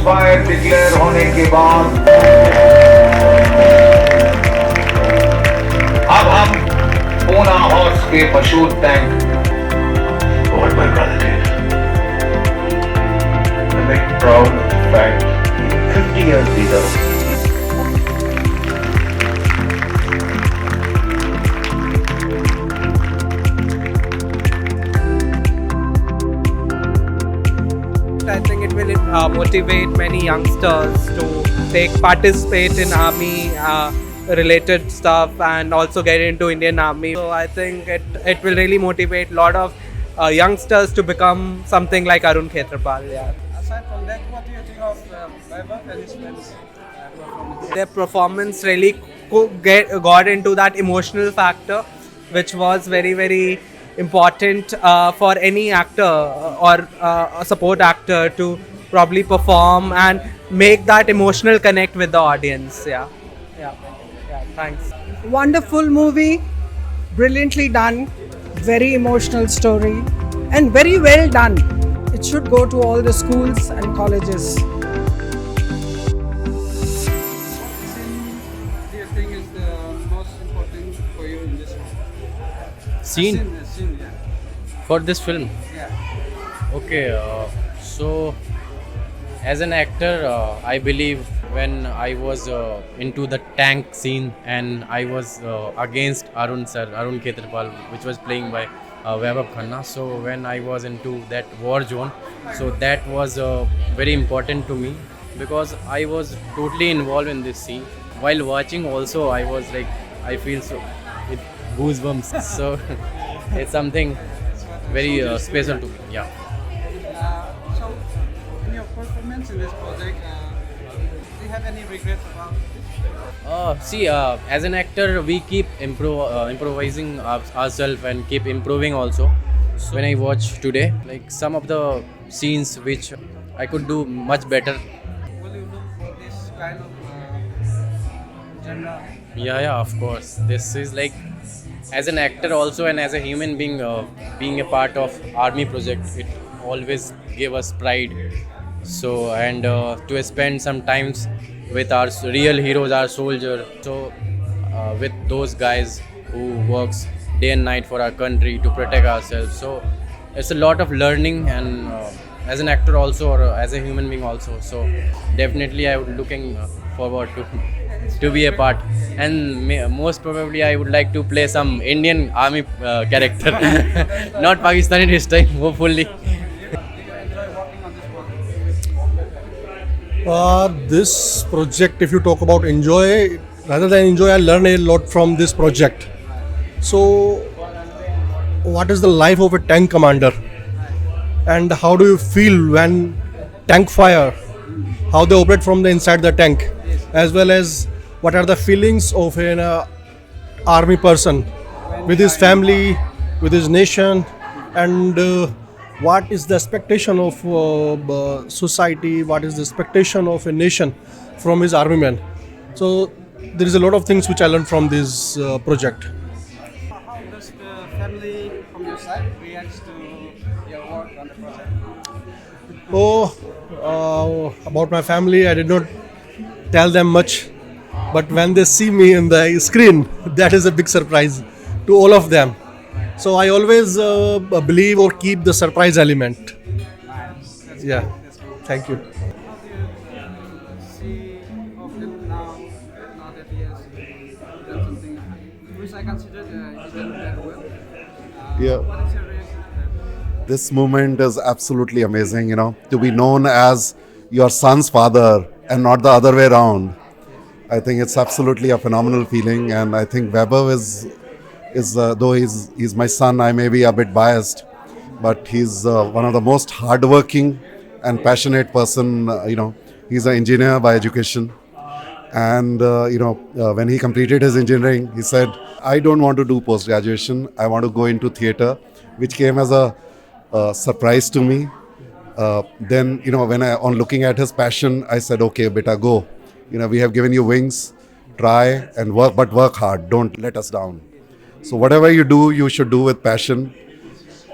Fire declare होने के बाद अब हम पूना हॉर्स के मशहूर tank What my brother did. I make proud fact 50 years later. I think it will motivate many youngsters to participate in army related stuff and also get into Indian Army. So I think it will really motivate a lot of youngsters to become something like Arun Khetrapal. Yeah. Aside from that, what do you think of Vaibhav and his friends' performance? Their performance really got into that emotional factor, which was very, very important for any actor or a support actor to probably perform and make that emotional connect with the audience. Yeah. Thanks. Wonderful movie, brilliantly done, very emotional story, and very well done. It should go to all the schools and colleges. What do you think is the most important for you in this film? Scene Scene, yeah. for this film. Yeah. Okay, so as an actor, I believe when I was into the tank scene and I was against Arun Khetrapal, which was playing by Vaibhav Khanna. So when I was into that war zone, so that was very important to me because I was totally involved in this scene. While watching also, I was like, I feel so with goosebumps. So it's something very special to me. Yeah. So, in your performance in this project, do you have any regrets about it? As an actor, we keep improvising ourselves and keep improving also. So when I watch today, like some of the scenes which I could do much better. Will you look for this kind of genre? Yeah, of course. This is like, as an actor also and as a human being, being a part of army project, it always gave us pride. So and to spend some times with our real heroes, our soldier. So with those guys who works day and night for our country to protect ourselves. So it's a lot of learning and as an actor also or as a human being also. So definitely I would looking forward to be a part and most probably I would like to play some Indian army character, not Pakistani this time, hopefully. Do you enjoy working on this project? This project, if you talk about enjoy, rather than enjoy, I learn a lot from this project. So, what is the life of a tank commander? And how do you feel when tank fire? How they operate from the inside the tank? As well as what are the feelings of an army person with his family, with his nation, and what is the expectation of society, what is the expectation of a nation from his army men. So there is a lot of things which I learned from this project. How does the family from your side react to your work on the project? About my family, I did not tell them much, but when they see me in the screen, that is a big surprise to all of them. So I always believe or keep the surprise element. Nice. That's Yeah, good. That's good. thank you. How do you see of him now that he has done something which I consider he's done very well? Yeah. What is your reaction to that? This moment is absolutely amazing, to be known as your son's father and not the other way around. I think it's absolutely a phenomenal feeling, and I think Vaibhav is though he's my son, I may be a bit biased, but he's one of the most hardworking and passionate person. He's an engineer by education, and when he completed his engineering, he said, "I don't want to do post graduation. I want to go into theatre," which came as a surprise to me. Then when on looking at his passion, I said, "Okay, beta, go. We have given you wings. Try and work, but work hard. Don't let us down." So whatever you do, you should do with passion.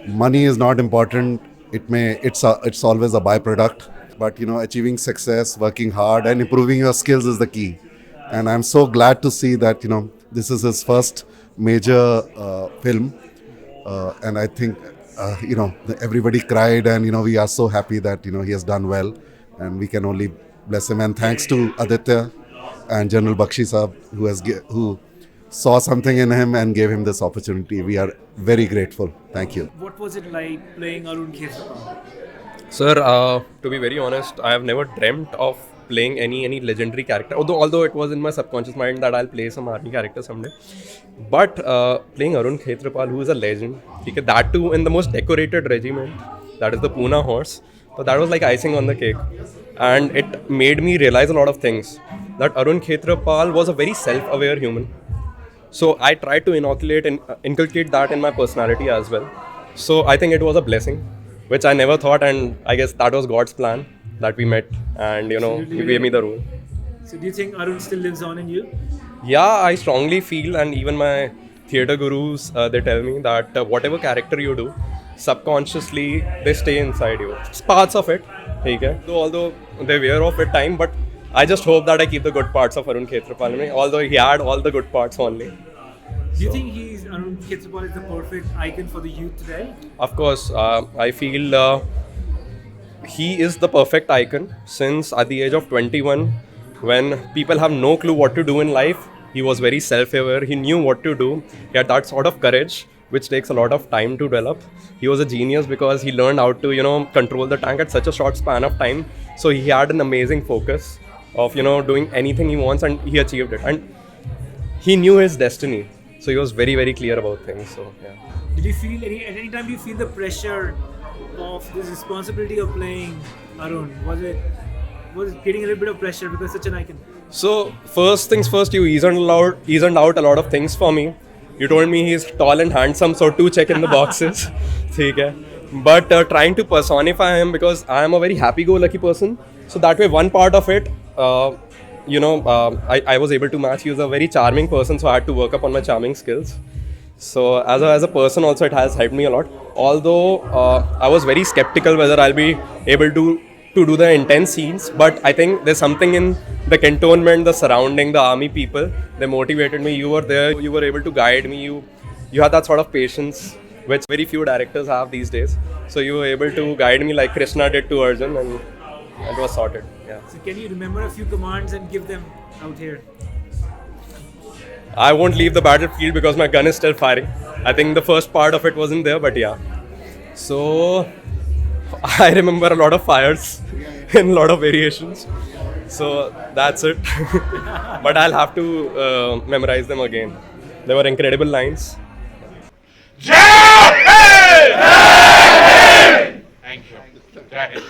Money is not important. It's always a byproduct. but achieving success, working hard, and improving your skills is the key. And I'm so glad to see that this is his first major film, and I think everybody cried, and we are so happy that he has done well, and we can only bless him. And thanks to Aditya and General Bakshi Saab, who saw something in him and gave him this opportunity. We are very grateful. Thank you. What was it like playing Arun Khetrapal? Sir, to be very honest, I have never dreamt of playing any legendary character. Although it was in my subconscious mind that I'll play some army character someday. But playing Arun Khetrapal, who is a legend, that too in the most decorated regiment, that is the Pune Horse. So that was like icing on the cake. And it made me realize a lot of things. That Arun Khetrapal was a very self-aware human. So I tried to inculcate that in my personality as well. So I think it was a blessing, which I never thought, and I guess that was God's plan that we met, and He gave me the role. So do you think Arun still lives on in you? Yeah, I strongly feel, and even my theatre gurus, they tell me that whatever character you do, subconsciously they stay inside you. It's parts of it, okay? Although they wear off with time, but I just hope that I keep the good parts of Arun Khetrapal in me, although he had all the good parts only. Do you think Arun Khetrapal is the perfect icon for the youth today? Of course, I feel he is the perfect icon since at the age of 21, when people have no clue what to do in life, he was very self-aware, he knew what to do, he had that sort of courage, which takes a lot of time to develop. He was a genius because he learned how to, control the tank at such a short span of time. So he had an amazing focus of, doing anything he wants, and he achieved it. And he knew his destiny. So he was very, very clear about things. So, yeah. Did you feel at any time do you feel the pressure of this responsibility of playing Arun? Was it getting a little bit of pressure because such an icon? So first things first, you reasoned out a lot of things for me. You told me he's tall and handsome, so to check in the boxes. Okay. But trying to personify him, because I am a very happy-go-lucky person. So that way, one part of it, I was able to match. He was a very charming person, so I had to work up on my charming skills. So as a person also, it has helped me a lot. Although I was very skeptical whether I'll be able to do the intense scenes, but I think there's something in the cantonment, the surrounding, the army people, they motivated me. You were there, you were able to guide me, you had that sort of patience which very few directors have these days. So you were able to guide me like Krishna did to Arjun, and it was sorted. Yeah. So can you remember a few commands and give them out here? I won't leave the battlefield because my gun is still firing. I think the first part of it wasn't there, but yeah. So I remember a lot of fires in a lot of variations. So that's it. But I'll have to memorize them again. They were incredible lines. Jai Hind! Thank you. Jai Hind.